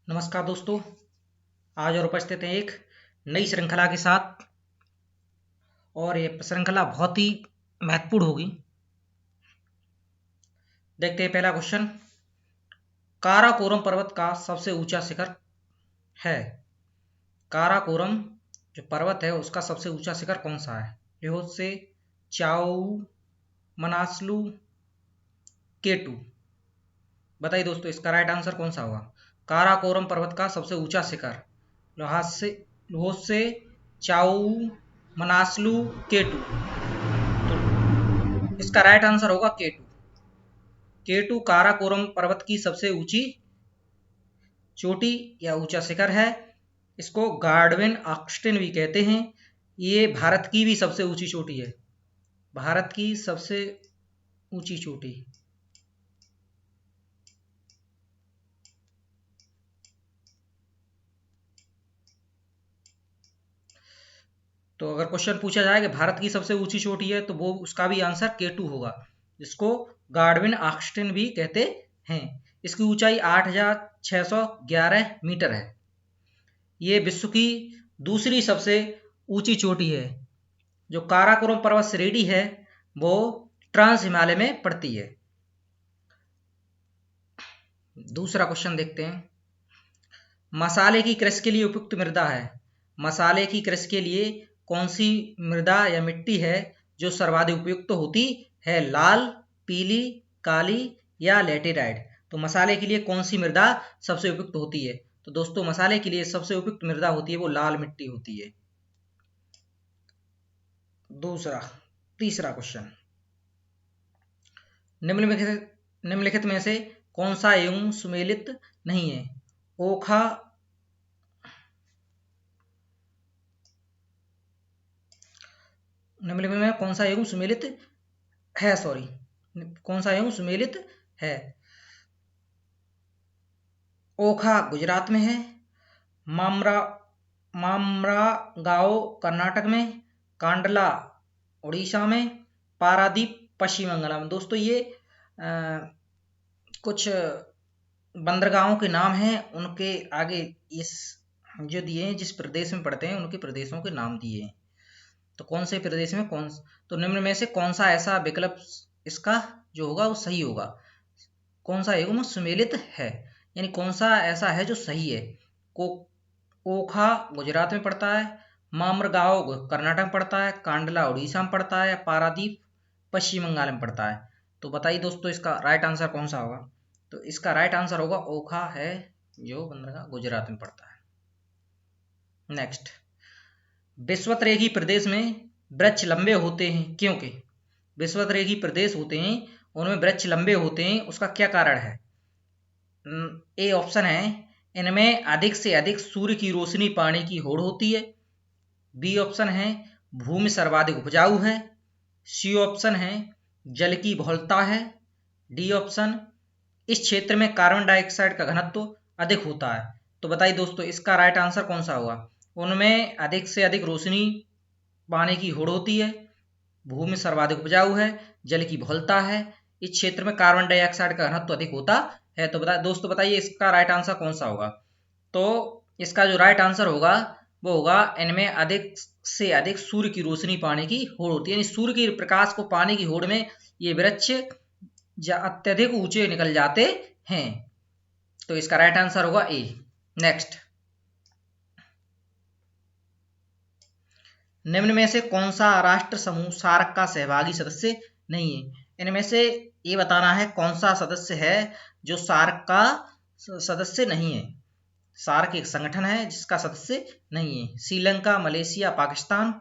नमस्कार दोस्तों। आज और उपस्थित हैं एक नई श्रृंखला के साथ और ये श्रृंखला बहुत ही महत्वपूर्ण होगी। देखते हैं पहला क्वेश्चन। काराकोरम पर्वत का सबसे ऊंचा शिखर है। काराकोरम जो पर्वत है उसका सबसे ऊंचा शिखर कौन सा है? ल्होत्से, चाओ, मनासलू, केटू। बताइए दोस्तों, इसका राइट आंसर कौन सा होगा? काराकोरम पर्वत का सबसे ऊंचा शिखर ल्होत्से, चाओ, मनासलू, केटू। तो इसका राइट आंसर होगा केटू। केटू काराकोरम पर्वत की सबसे ऊंची चोटी या ऊंचा शिखर है। इसको गार्डविन ऑक्स्टिन भी कहते हैं। ये भारत की भी सबसे ऊंची चोटी है। भारत की सबसे ऊंची चोटी। तो अगर क्वेश्चन पूछा जाए कि भारत की सबसे ऊंची चोटी है तो वो उसका भी आंसर केटू होगा, जिसको गार्डविन ऑक्स्टिन भी कहते हैं। इसकी ऊंचाई 8,611 मीटर है। ये विश्व की दूसरी सबसे ऊंची चोटी है। जो काराकोरम पर्वत श्रेणी है वो ट्रांस हिमालय में पड़ती है। दूसरा क्वेश्चन देखते हैं। मसाले की कृषि के लिए उपयुक्त मृदा है। मसाले की कृषि के लिए कौन सी मृदा या मिट्टी है जो सर्वाधिक उपयुक्त होती है? लाल, पीली, काली या लेटेराइट। तो मसाले के लिए कौन सी मृदा सबसे उपयुक्त होती है? तो दोस्तों, मसाले के लिए सबसे उपयुक्त मृदा होती है वो लाल मिट्टी होती है। तीसरा क्वेश्चन। निम्नलिखित में से कौन सा एवं सुमेलित नहीं है? ओखा निम्नलिखित में कौन सा एवं सुमेलित है? कौन सा एवं सुमेलित है? ओखा गुजरात में है, मामरा मामरागाओ कर्नाटक में, कांडला उड़ीसा में, पारादीप पश्चिम बंगाल में। दोस्तों, ये कुछ बंदरगाहों के नाम हैं, उनके आगे इस जो दिए हैं, जिस प्रदेश में पड़ते हैं उनके प्रदेशों के नाम दिए हैं। तो कौन से प्रदेश में तो निम्न में से कौन सा ऐसा विकल्प इसका जो होगा वो सही होगा? कौन सा एवं सुमेलित है, यानी कौन सा ऐसा है जो सही है? को ओखा गुजरात में पड़ता है, मामरगांव कर्नाटक में पड़ता है, कांडला उड़ीसा में पड़ता है, पारादीप पश्चिम बंगाल में पड़ता है। तो बताइए दोस्तों, इसका राइट आंसर कौन सा होगा? तो इसका राइट आंसर होगा ओखा है, जो बंदरगाह गुजरात में पड़ता है। नेक्स्ट। विषुवतरेखी प्रदेश में वृक्ष लंबे होते हैं क्योंकि विषुवतरेखी प्रदेश होते हैं उनमें वृक्ष लंबे होते हैं, उसका क्या कारण है? ए ऑप्शन है, इनमें अधिक से अधिक सूर्य की रोशनी पाने की होड़ होती है। बी ऑप्शन है, भूमि सर्वाधिक उपजाऊ है। सी ऑप्शन है, जल की बहुलता है। डी ऑप्शन, इस क्षेत्र में कार्बन डाइऑक्साइड का घनत्व अधिक होता है। तो बताइए दोस्तों, इसका राइट आंसर कौन सा होगा? उनमें अधिक से अधिक रोशनी पाने की होड़ होती है, भूमि सर्वाधिक उपजाऊ है, जल की बहुलता है, इस क्षेत्र में कार्बन डाइऑक्साइड का घनत्व अधिक होता है। तो दोस्तों बताइए, इसका राइट आंसर कौन सा होगा? तो इसका जो राइट आंसर होगा वो होगा, इनमें अधिक से अधिक सूर्य की रोशनी पाने की होड़ होती है, यानी सूर्य के प्रकाश को पाने की होड़ में ये वृक्ष अत्यधिक ऊंचे निकल जाते हैं। तो इसका राइट आंसर होगा ए। नेक्स्ट। निम्न में से कौन सा राष्ट्र समूह सार्क का सहभागी सदस्य नहीं है? इनमें से ये बताना है कौन सा सदस्य है जो सार्क का सदस्य नहीं है। सार्क एक संगठन है जिसका सदस्य नहीं है। श्रीलंका, मलेशिया, पाकिस्तान,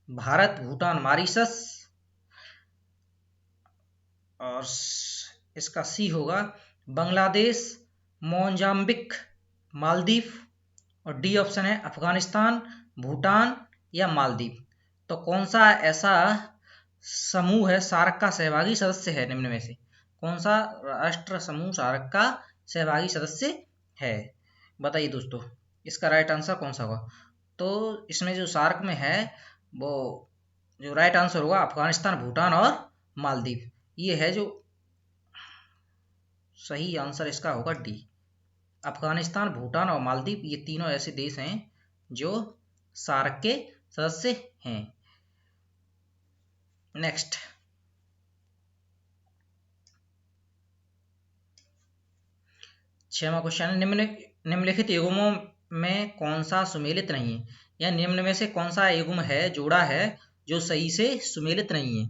भारत, भूटान, मॉरिशस, और इसका सी होगा बांग्लादेश, मोजाम्बिक, मालदीव, और डी ऑप्शन है अफगानिस्तान, भूटान या मालदीव। तो कौन सा ऐसा समूह है सार्क का सहभागी सदस्य है? निम्न में से कौन सा राष्ट्र समूह सार्क का सहभागी सदस्य है? बताइए दोस्तों, इसका राइट आंसर कौन सा होगा? तो इसमें जो सार्क में है वो जो राइट आंसर होगा अफगानिस्तान, भूटान और मालदीव। ये है जो सही आंसर इसका होगा डी। अफगानिस्तान, भूटान और मालदीव, ये तीनों ऐसे देश हैं जो सार्क के सदस्य हैं। नेक्स्ट, 6वां क्वेश्चन है, निम्नलिखित युग्मों में कौन सा सुमेलित नहीं है, या निम्न में से कौन सा युग्म है, जोड़ा है, जो सही से सुमेलित नहीं है?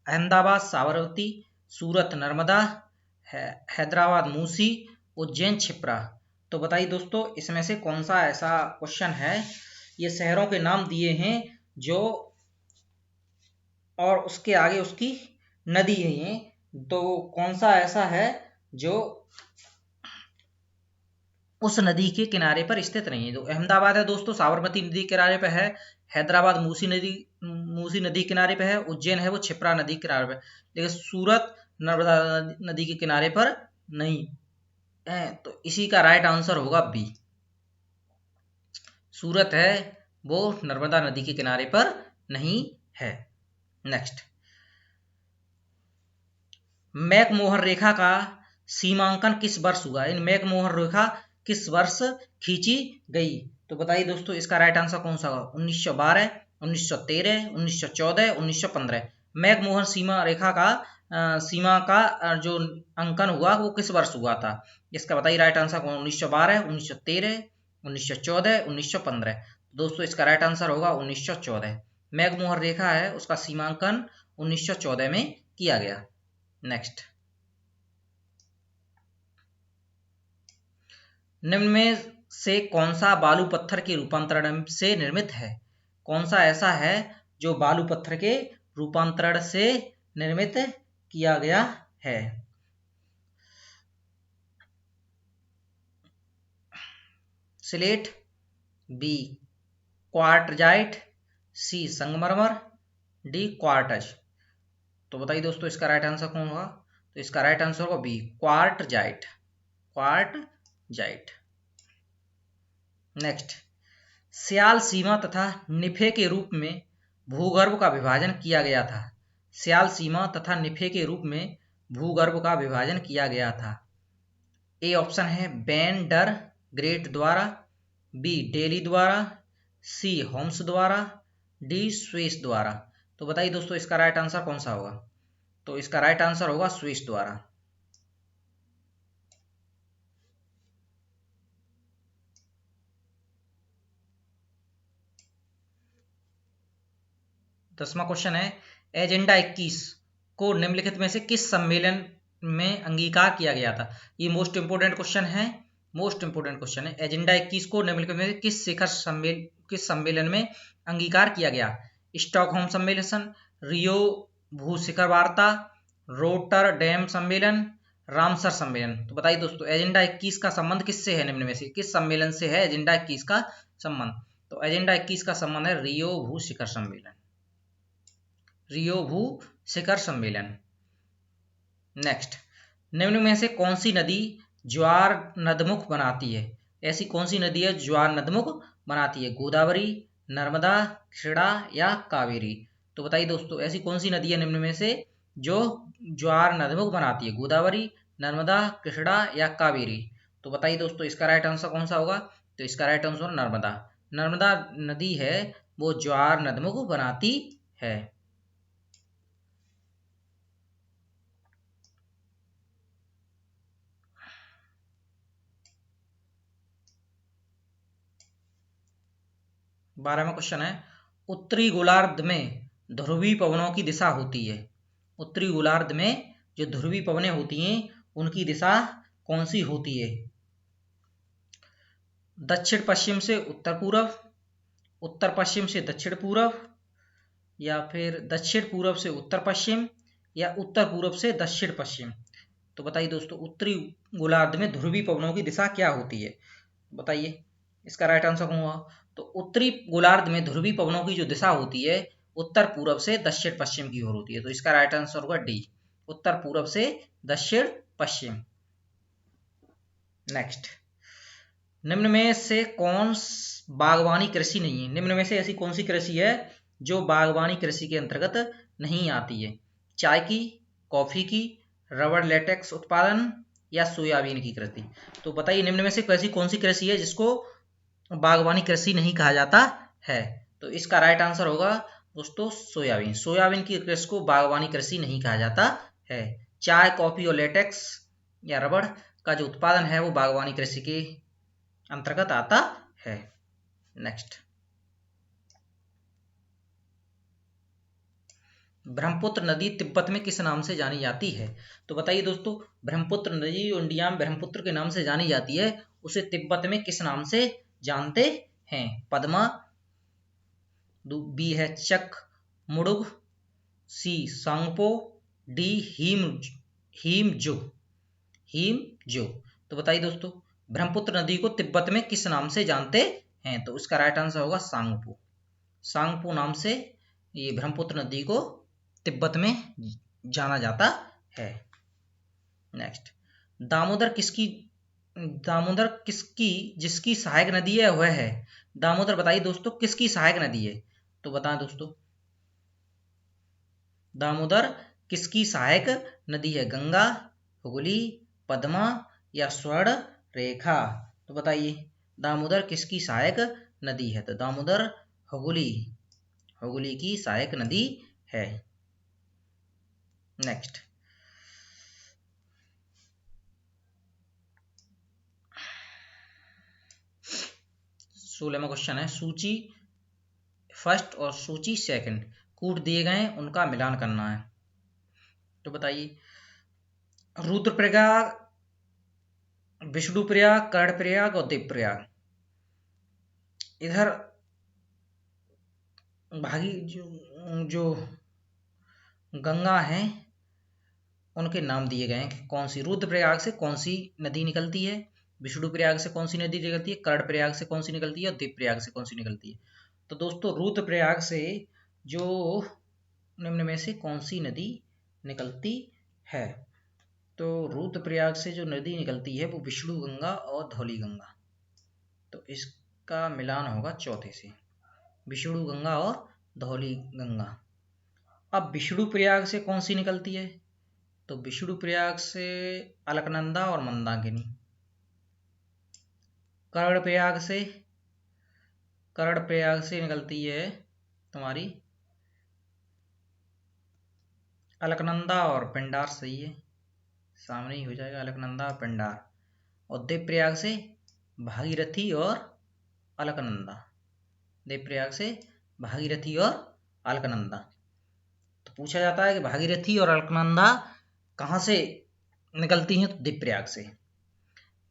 अहमदाबाद साबरमती, सूरत नर्मदा, हैदराबाद मूसी, उज्जैन क्षिप्रा। तो बताइए दोस्तों, इसमें से कौन सा ऐसा क्वेश्चन है, ये शहरों के नाम दिए हैं जो, और उसके आगे उसकी नदी है ये, तो कौन सा ऐसा है जो उस नदी के किनारे पर स्थित नहीं है? तो अहमदाबाद है दोस्तों, साबरमती नदी किनारे पर है। हैदराबाद मूसी नदी किनारे पर है। उज्जैन है वो क्षिप्रा नदी किनारे पर, लेकिन सूरत नर्मदा नदी के किनारे पर नहीं है। तो इसी का राइट आंसर होगा बी, सूरत है वो नर्मदा नदी के किनारे पर नहीं है। नेक्स्ट, मैकमोहन रेखा का सीमांकन किस वर्ष हुआ? इन मैकमोहन रेखा किस वर्ष खींची गई? तो बताइए दोस्तों, इसका राइट आंसर कौन सा होगा? 1912, 1913, 1914, 1915। मैकमोहन सीमा का जो अंकन हुआ वो किस वर्ष हुआ था? इसका बताइए राइट आंसर कौन? 1912, 1913, 1914, 1915। दोस्तों इसका राइट आंसर होगा 1914। मैकमोहन रेखा है उसका सीमांकन 1914 में किया गया। नेक्स्ट, निम्न में से कौन सा बालू पत्थर के रूपांतरण से निर्मित है? कौन सा ऐसा है जो बालू पत्थर के रूपांतरण से निर्मित किया गया है? स्लेट, बी क्वार्टजाइट, सी संगमरमर, डी क्वार्टज। तो बताइए दोस्तों, इसका राइट आंसर कौन होगा? तो इसका राइट आंसर होगा बी, क्वार्टजाइट। नेक्स्ट, स्याल सीमा तथा निफे के रूप में भूगर्भ का विभाजन किया गया था। स्याल सीमा तथा निफे के रूप में भूगर्भ का विभाजन किया गया था। ए ऑप्शन है बैन डर ग्रेट द्वारा, बी डेली द्वारा, सी होम्स द्वारा, डी स्विस द्वारा। तो बताइए दोस्तों, इसका राइट आंसर कौन सा होगा? तो इसका राइट आंसर होगा स्विस द्वारा। दसवां क्वेश्चन है, एजेंडा 21 को निम्नलिखित में से किस सम्मेलन में अंगीकार किया गया था? ये मोस्ट इंपोर्टेंट क्वेश्चन है, एजेंडा 21 को निम्नलिखित में किस सम्मेलन में अंगीकार किया गया? स्टॉकहोम सम्मेलन, रियो भू शिखर वार्ता, रोटरडैम सम्मेलन, रामसर सम्मेलन। तो बताइए दोस्तों, एजेंडा 21 का संबंध किससे है? निम्न में से किस सम्मेलन से है एजेंडा 21 का संबंध? तो एजेंडा 21 का संबंध है रियो भू शिखर सम्मेलन, रियो भू शिखर सम्मेलन। नेक्स्ट, निम्न में से कौन सी नदी ज्वार नदमुख बनाती है? ऐसी कौन सी नदी है ज्वार नदमुख बनाती है? गोदावरी, नर्मदा, कृष्णा या कावेरी। तो बताइए दोस्तों, ऐसी कौन सी नदी है निम्न में से जो ज्वार नदमुख बनाती है? गोदावरी, नर्मदा, कृष्णा या कावेरी। तो बताइए दोस्तों, इसका राइट आंसर कौन सा होगा? तो इसका राइट आंसर नर्मदा। नर्मदा नदी है वो ज्वार नदमुख बनाती है। बारहवां क्वेश्चन है, उत्तरी गोलार्ध में ध्रुवीय पवनों की दिशा होती है। उत्तरी गोलार्ध में जो ध्रुवीय पवनें होती हैं उनकी दिशा कौन सी होती है? दक्षिण पश्चिम से उत्तर पूर्व, उत्तर पश्चिम से दक्षिण पूर्व, या फिर दक्षिण पूर्व से उत्तर पश्चिम, या उत्तर पूर्व से दक्षिण पश्चिम। तो बताइए दोस्तों, उत्तरी गोलार्ध में ध्रुवीय पवनों की दिशा क्या होती है? बताइए इसका राइट आंसर कौन होगा? तो उत्तरी गोलार्ध में ध्रुवीय पवनों की जो दिशा होती है उत्तर पूर्व से दक्षिण पश्चिम की ओर होती है। तो इसका राइट आंसर होगा डी, उत्तर पूर्व से दक्षिण पश्चिम। नेक्स्ट, निम्न में से कौन बागवानी कृषि नहीं है? निम्न में से ऐसी कौन सी कृषि है जो बागवानी कृषि के अंतर्गत नहीं आती है? चाय की, कॉफी की, रबर लेटेक्स उत्पादन, या सोयाबीन की कृषि। तो बताइए निम्न में से कैसी कौन सी कृषि है जिसको बागवानी कृषि नहीं कहा जाता है? तो इसका राइट आंसर होगा दोस्तों सोयाबीन। सोयाबीन की कृषि को बागवानी कृषि नहीं कहा जाता है। चाय, कॉफी और लेटेक्स या रबड़ का जो उत्पादन है वो बागवानी कृषि के अंतर्गत आता है। नेक्स्ट, ब्रह्मपुत्र नदी तिब्बत में किस नाम से जानी जाती है? तो बताइए दोस्तों, ब्रह्मपुत्र नदी जो इंडिया में ब्रह्मपुत्र के नाम से जानी जाती है, उसे तिब्बत में किस नाम से जानते हैं? पद्मा, बी है चक मुड़ुग, सी सांगपो, डी हीमजो हीमजो। तो बताइए दोस्तों, ब्रह्मपुत्र नदी को तिब्बत में किस नाम से जानते हैं? तो इसका राइट आंसर होगा सांगपो। सांगपो नाम से ये ब्रह्मपुत्र नदी को तिब्बत में जाना जाता है। नेक्स्ट, दामोदर किसकी जिसकी सहायक नदी है वह है? दामोदर बताइए दोस्तों किसकी सहायक नदी है? तो बताएं दोस्तों, दामोदर किसकी सहायक नदी है? गंगा, हुगली, पद्मा या स्वर्ण रेखा? तो बताइए दामोदर किसकी सहायक नदी है? तो दामोदर हुगली की सहायक नदी है। नेक्स्ट, 16वां क्वेश्चन है, सूची फर्स्ट और सूची सेकंड कूट दिए गए उनका मिलान करना है। तो बताइए, रुद्रप्रयाग, विष्णुप्रयाग, कर्णप्रयाग और देवप्रयाग। इधर भागी जो गंगा है उनके नाम दिए गए हैं कि कौन सी, रुद्रप्रयाग से कौन सी नदी निकलती है, विष्णुप्रयाग से कौन सी नदी निकलती है, कर्णप्रयाग से कौन सी निकलती है और देवप्रयाग से कौन सी निकलती है। तो दोस्तों रुद्रप्रयाग से जो निम्न में से कौन सी नदी निकलती है? तो रुद्रप्रयाग से जो नदी निकलती है वो विष्णु गंगा और धौली गंगा। तो इसका मिलान होगा चौथे से, विष्णु गंगा और धौली गंगा। अब विष्णु प्रयाग से कौन सी निकलती है? तो विष्णु प्रयाग से अलकनंदा और मंदाकिनी। कर्ण प्रयाग से निकलती है तुम्हारी अलकनंदा और पिंडार। सही है, सामने ही हो जाएगा अलकनंदा और पिंडार। और देवप्रयाग से भागीरथी और अलकनंदा। देवप्रयाग से भागीरथी और अलकनंदा। तो पूछा जाता है कि भागीरथी और अलकनंदा कहाँ से निकलती हैं? तो देवप्रयाग से।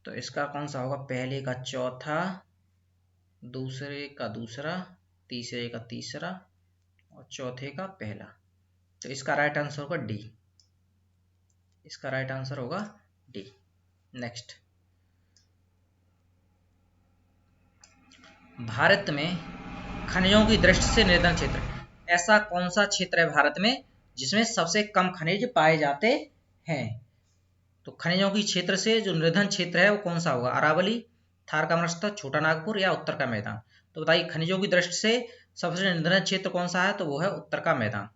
तो इसका कौन सा होगा? पहले का चौथा, दूसरे का दूसरा, तीसरे का तीसरा और चौथे का पहला। तो इसका राइट आंसर होगा डी। इसका राइट आंसर होगा डी। नेक्स्ट, भारत में खनिजों की दृष्टि से निर्धन क्षेत्र, ऐसा कौन सा क्षेत्र है भारत में जिसमें सबसे कम खनिज पाए जाते हैं? तो खनिजों की क्षेत्र से जो निर्धन क्षेत्र है वो कौन सा होगा? अरावली, थार का मरुस्थल, छोटा नागपुर या उत्तर का मैदान। तो बताइए खनिजों की दृष्टि से सबसे निर्धन क्षेत्र कौन सा है? तो वो है उत्तर का मैदान।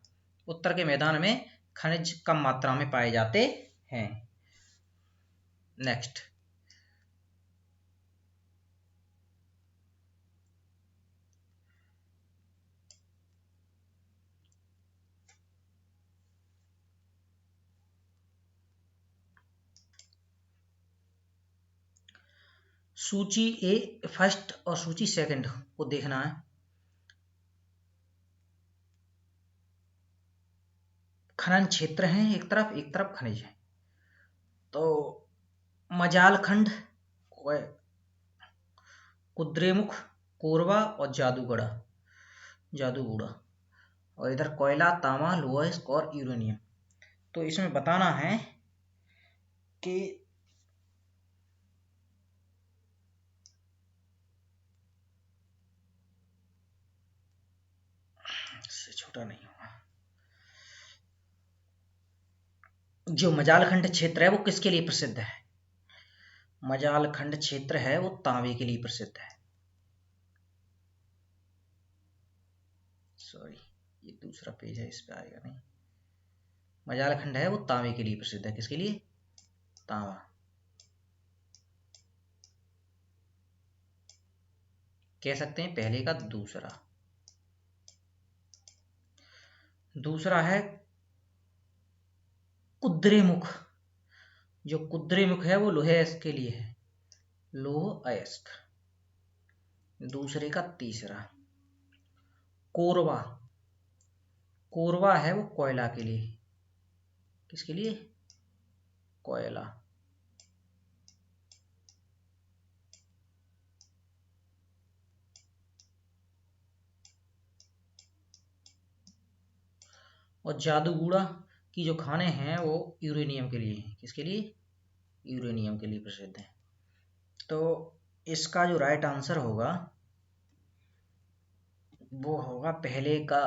उत्तर के मैदान में खनिज कम मात्रा में पाए जाते हैं। नेक्स्ट, सूची ए फर्स्ट और सूची सेकंड को देखना है। खनन क्षेत्र है एक तरफ खनिज है। तो मजालखंड, कुद्रेमुख, कोरबा और जादूगोड़ा। और इधर कोयला, तांबा, लोहा और यूरेनियम। तो इसमें बताना है कि इससे छोटा नहीं होगा। जो मजालखंड क्षेत्र है वो किसके लिए प्रसिद्ध है? मजालखंड क्षेत्र है वो तांबे के लिए प्रसिद्ध है। सॉरी, ये दूसरा पेज है, इस पे आएगा नहीं। मजालखंड है वो तांबे के लिए प्रसिद्ध है। किसके लिए? तांबा। कह सकते हैं पहले का दूसरा। दूसरा है कुद्रेमुख। जो कुद्रेमुख है वो लोहे अयस्क के लिए है, लोह अयस्क। दूसरे का तीसरा कोरवा। कोरवा है वो कोयला के लिए। किसके लिए? कोयला। और जादूगुड़ा की जो खाने हैं वो यूरेनियम के लिए हैं। किसके लिए? यूरेनियम के लिए प्रसिद्ध है। तो इसका जो राइट आंसर होगा वो होगा पहले का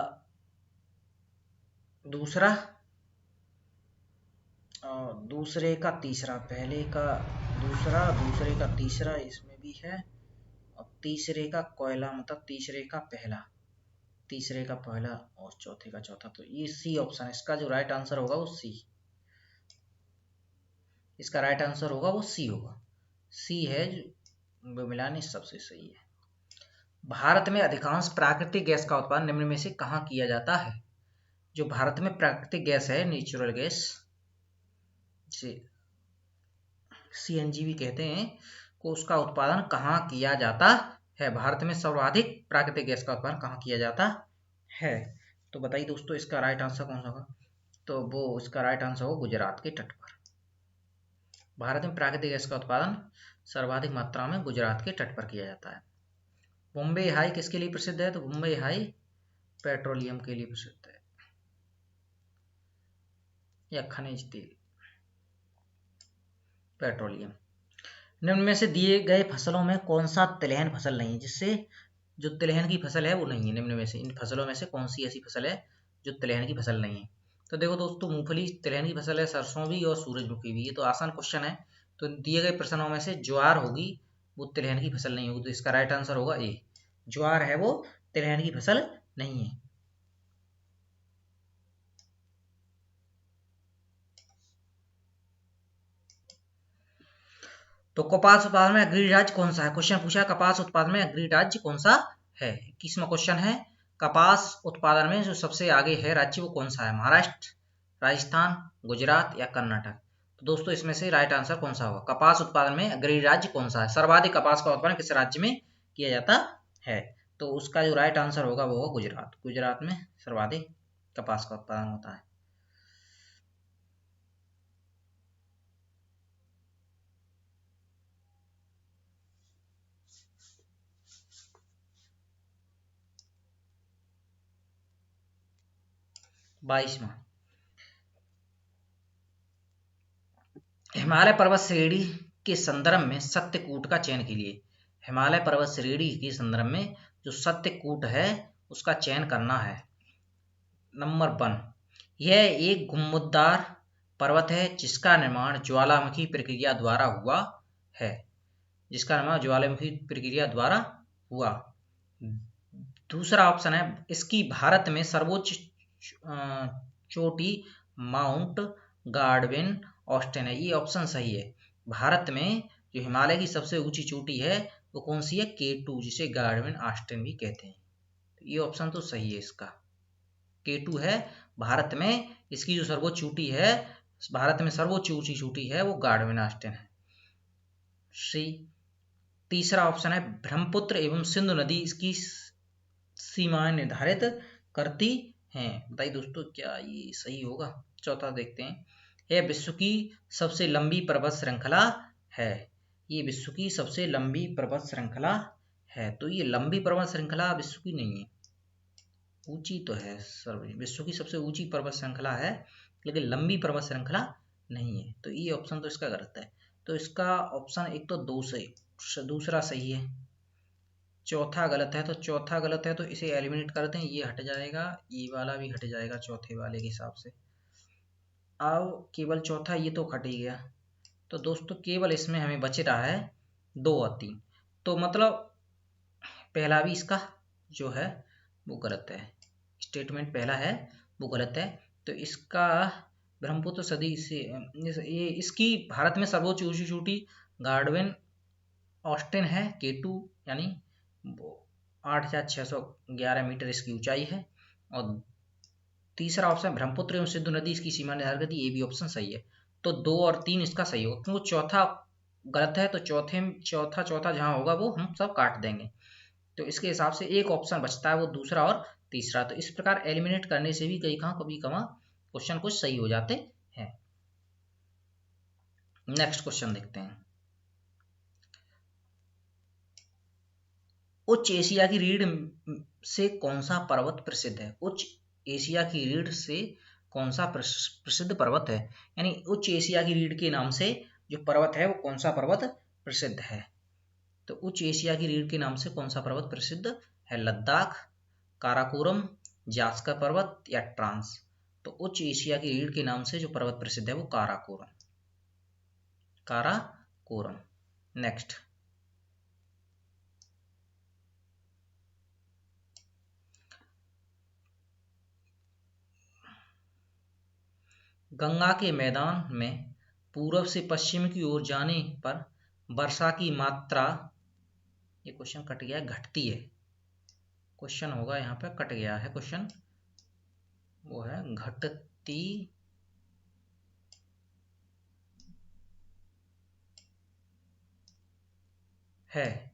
दूसरा और दूसरे का तीसरा। पहले का दूसरा, दूसरे का तीसरा इसमें भी है, और तीसरे का कोयला मतलब तीसरे का पहला, तीसरे का पहला और चौथे का चौथा। तो ये सी ऑप्शन है, इसका जो राइट आंसर होगा वो सी। इसका राइट आंसर होगा वो सी होगा। सी है जो मिलानी सबसे सही है। भारत में अधिकांश प्राकृतिक गैस का उत्पादन निम्न में से कहाँ किया जाता है? जो भारत में प्राकृतिक गैस है, नेचुरल गैस, सीएनजी भी कहते हैं, को उसका उत्पादन कहाँ किया जाता है? भारत में सर्वाधिक प्राकृतिक गैस का उत्पादन कहाँ किया जाता है? तो बताइए दोस्तों इसका राइट आंसर कौन सा होगा? तो वो इसका राइट आंसर होगा गुजरात के तट पर। भारत में प्राकृतिक गैस का उत्पादन सर्वाधिक मात्रा में गुजरात के तट पर किया जाता है। बॉम्बे हाई किसके लिए प्रसिद्ध है? तो बॉम्बे हाई पेट्रोलियम के लिए प्रसिद्ध है, या खनिज तेल, पेट्रोलियम। निम्न में से दिए गए फसलों में कौन सा तिलहन फसल नहीं है? जिससे जो तिलहन की फसल है वो नहीं है। निम्न में से इन फसलों में से कौन सी ऐसी फसल है जो तिलहन की फसल नहीं है? तो देखो दोस्तों, मूंगफली तिलहन की फसल है, सरसों भी और सूरजमुखी भी। ये तो आसान क्वेश्चन है। तो दिए गए प्रश्नों में से ज्वार होगी वो तिलहन की फसल नहीं होगी। तो इसका राइट आंसर होगा ए, ज्वार है वो तिलहन की फसल नहीं है। तो कपास उत्पादन में अग्रणी राज्य कौन सा है? क्वेश्चन पूछा कपास उत्पादन में अग्रणी राज्य कौन सा है। 21वां क्वेश्चन है, कपास उत्पादन में जो सबसे आगे है राज्य वो कौन सा है? महाराष्ट्र, राजस्थान, गुजरात या कर्नाटक? तो दोस्तों इसमें से राइट आंसर कौन सा होगा? कपास उत्पादन में अग्रणी राज्य कौन सा है? सर्वाधिक कपास का उत्पादन किस राज्य में किया जाता है? तो उसका जो राइट आंसर होगा वो होगा गुजरात। गुजरात में सर्वाधिक कपास का उत्पादन होता है। बाईसवां, हिमालय पर्वत श्रेणी के संदर्भ में सत्यकूट का चयन कीजिए। हिमालय पर्वत श्रेणी के संदर्भ में जो सत्यकूट है उसका चयन करना है। नंबर 1, यह एक गुंबददार पर्वत है जिसका निर्माण ज्वालामुखी प्रक्रिया द्वारा हुआ है। जिसका निर्माण ज्वालामुखी प्रक्रिया द्वारा हुआ। दूसरा ऑप्शन है, इसकी भारत में सर्वोच्च चोटी माउंट गार्डविन ऑस्टिन है। ये ऑप्शन सही है। भारत में जो हिमालय की सबसे ऊंची चोटी है वो कौन सी है? K2, जिसे गार्डविन ऑस्टिन भी कहते हैं। तो ये ऑप्शन तो सही है इसका, K2 है। भारत में इसकी जो सर्वोच्च चोटी है, भारत में सर्वोच्च ऊंची चोटी है वो गार्डविन ऑस्टिन है। सी। तीसरा ऑप्शन है, ब्रह्मपुत्र एवं सिंधु नदी इसकी सीमाएं निर्धारित करती हैं। बताइए दोस्तों क्या ये सही होगा? चौथा देखते हैं, यह विश्व की सबसे लंबी पर्वत श्रृंखला है। ये विश्व की सबसे लंबी पर्वत श्रृंखला है। तो ये लंबी पर्वत श्रृंखला विश्व की नहीं है, ऊंची तो है। विश्व की सबसे ऊंची पर्वत श्रृंखला है लेकिन लंबी पर्वत श्रृंखला नहीं है। तो ये ऑप्शन तो इसका गलत है। तो इसका ऑप्शन एक तो दो से दूसरा सही है, चौथा गलत है। तो चौथा गलत है तो इसे एलिमिनेट करते हैं, ये हट जाएगा, ये वाला भी हट जाएगा चौथे वाले के हिसाब से। अब केवल चौथा ये तो हट ही गया। तो दोस्तों केवल इसमें हमें बच रहा है 2 और 3। तो मतलब पहला भी इसका जो है वो गलत है, स्टेटमेंट पहला है वो गलत है। तो इसका ब्रह्मपुत्र सदी से ये इसकी भारत में सर्वोच्च ऊंची चोटी गार्डविन ऑस्टिन है, K2 यानी 8,611 मीटर इसकी ऊंचाई है। और तीसरा ऑप्शन ब्रह्मपुत्र एवं सिंधु नदी इसकी सीमा निर्धारित करती है, ये भी ऑप्शन सही है। तो 2 और 3 इसका सही होगा, क्योंकि चौथा गलत है, तो चौथा जहां होगा वो हम सब काट देंगे। तो इसके हिसाब से एक ऑप्शन बचता है, वो दूसरा और तीसरा। तो इस प्रकार एलिमिनेट करने से भी कभी कभार क्वेश्चन कुछ सही हो जाते हैं। नेक्स्ट क्वेश्चन देखते हैं। उच्च एशिया की रीढ़ से कौन सा पर्वत प्रसिद्ध है? उच्च एशिया की रीढ़ से कौन सा प्रसिद्ध पर्वत है? यानी उच्च एशिया की रीढ़ के नाम से जो पर्वत है वो कौन सा पर्वत प्रसिद्ध है? तो उच्च एशिया की रीढ़ के नाम से कौन सा पर्वत प्रसिद्ध है? लद्दाख, काराकोरम, जास्कर पर्वत या ट्रांस? तो उच्च एशिया की रीढ़ के नाम से जो पर्वत प्रसिद्ध है वो काराकोरम। नेक्स्ट, गंगा के मैदान में पूर्व से पश्चिम की ओर जाने पर वर्षा की मात्रा, ये क्वेश्चन कट गया, घटती है। क्वेश्चन होगा यहाँ पे, कट गया है क्वेश्चन, वो है घटती है,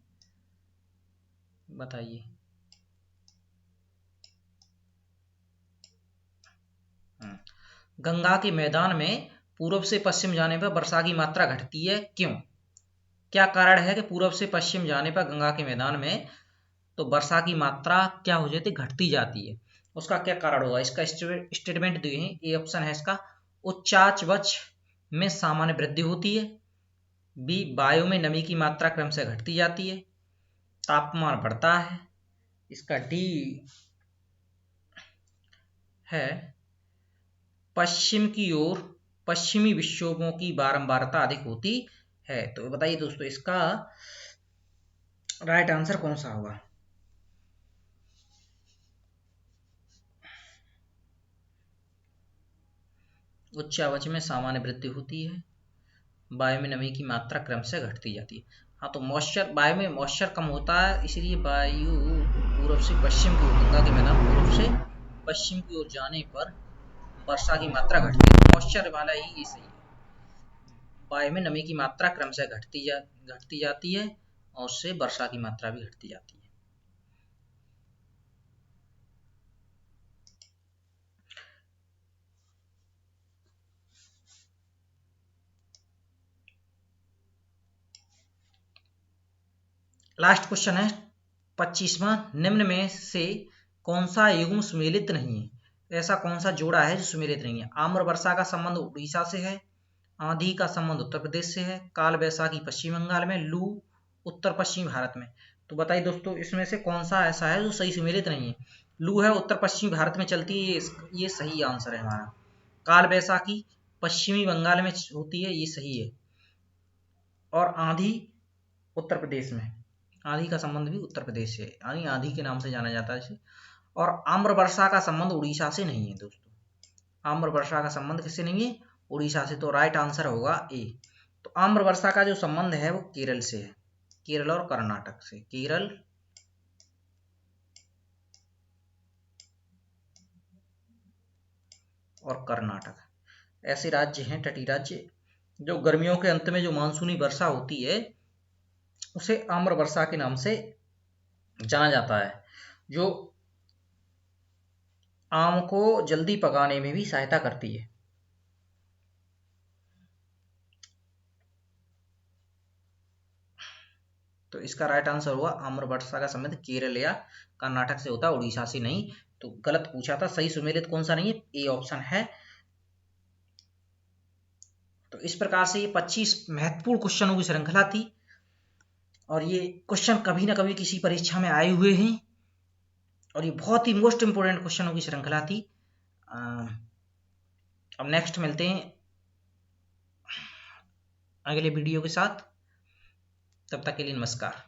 बताइए। गंगा के मैदान में पूर्व से पश्चिम जाने पर वर्षा की मात्रा घटती है, क्यों? क्या कारण है कि पूर्व से पश्चिम जाने पर गंगा के मैदान में तो वर्षा की मात्रा क्या हो जाती, घटती जाती है? उसका क्या कारण होगा? इसका स्टेटमेंट दिए हैं। ए ऑप्शन है इसका, उच्चावच में सामान्य वृद्धि होती है। बी, वायु में नमी की मात्रा क्रम से घटती जाती है। तापमान बढ़ता है। इसका डी है, पश्चिम की ओर पश्चिमी विक्षोभों की बारंबारता अधिक होती है। तो बताइए दोस्तों, इसका राइट आंसर कौन सा होगा? उच्चावच में सामान्य वृद्धि होती है, वायु में नमी की मात्रा क्रम से घटती जाती है। हाँ, तो मॉइस्चर, वायु में मॉइस्चर कम होता है, इसलिए वायु पूर्व से पश्चिम की ओर, गंगा के मैदान पूर्व से पश्चिम की ओर जाने पर वर्षा की मात्रा घटती है। मॉइस्चर वाला ही ये सही है। वायु में नमी की मात्रा क्रम से घटती जाती है और उससे वर्षा की मात्रा भी घटती जाती है। लास्ट क्वेश्चन है 25वां। निम्न में से कौन सा युग्म सुमेलित नहीं है? ऐसा कौन सा जोड़ा है जो सुमेलित नहीं है? आम्र वर्षा का संबंध उड़ीसा से है, आंधी का संबंध उत्तर प्रदेश से है, काल वैसाखी पश्चिम बंगाल में, लू उत्तर पश्चिमी भारत में। तो बताइए दोस्तों, इसमें से कौन सा ऐसा है जो सही सुमेलित नहीं है? लू है, उत्तर पश्चिमी भारत में चलती है, ये सही आंसर है हमारा। काल वैसाखी पश्चिमी बंगाल में होती है, ये सही है। और आंधी उत्तर प्रदेश में, आंधी का संबंध भी उत्तर प्रदेश से है, यानी आंधी के नाम से जाना जाता है इसे। और आम्र वर्षा का संबंध उड़ीसा से नहीं है दोस्तों, आम्र वर्षा का संबंध किससे नहीं है? उड़ीसा से। तो राइट आंसर होगा ए। तो आम्र वर्षा का जो संबंध है वो केरल से है, केरल और कर्नाटक से। केरल और कर्नाटक ऐसे राज्य हैं, तटीय राज्य, जो गर्मियों के अंत में जो मानसूनी वर्षा होती है उसे आम्र वर्षा के नाम से जाना जाता है, जो आम को जल्दी पकाने में भी सहायता करती है। तो इसका राइट आंसर हुआ आम्र वर्षा का संबंध केरल या कर्नाटक से होता है, उड़ीसा से नहीं। तो गलत पूछा था, सही सुमेलित कौन सा नहीं है? ए ऑप्शन है। तो इस प्रकार से ये 25 महत्वपूर्ण क्वेश्चनों की श्रृंखला थी, और ये क्वेश्चन कभी ना कभी किसी परीक्षा में आए हुए हैं, और ये बहुत ही मोस्ट इंपोर्टेंट क्वेश्चनों की श्रृंखला थी। अब नेक्स्ट मिलते हैं अगले वीडियो के साथ, तब तक के लिए नमस्कार।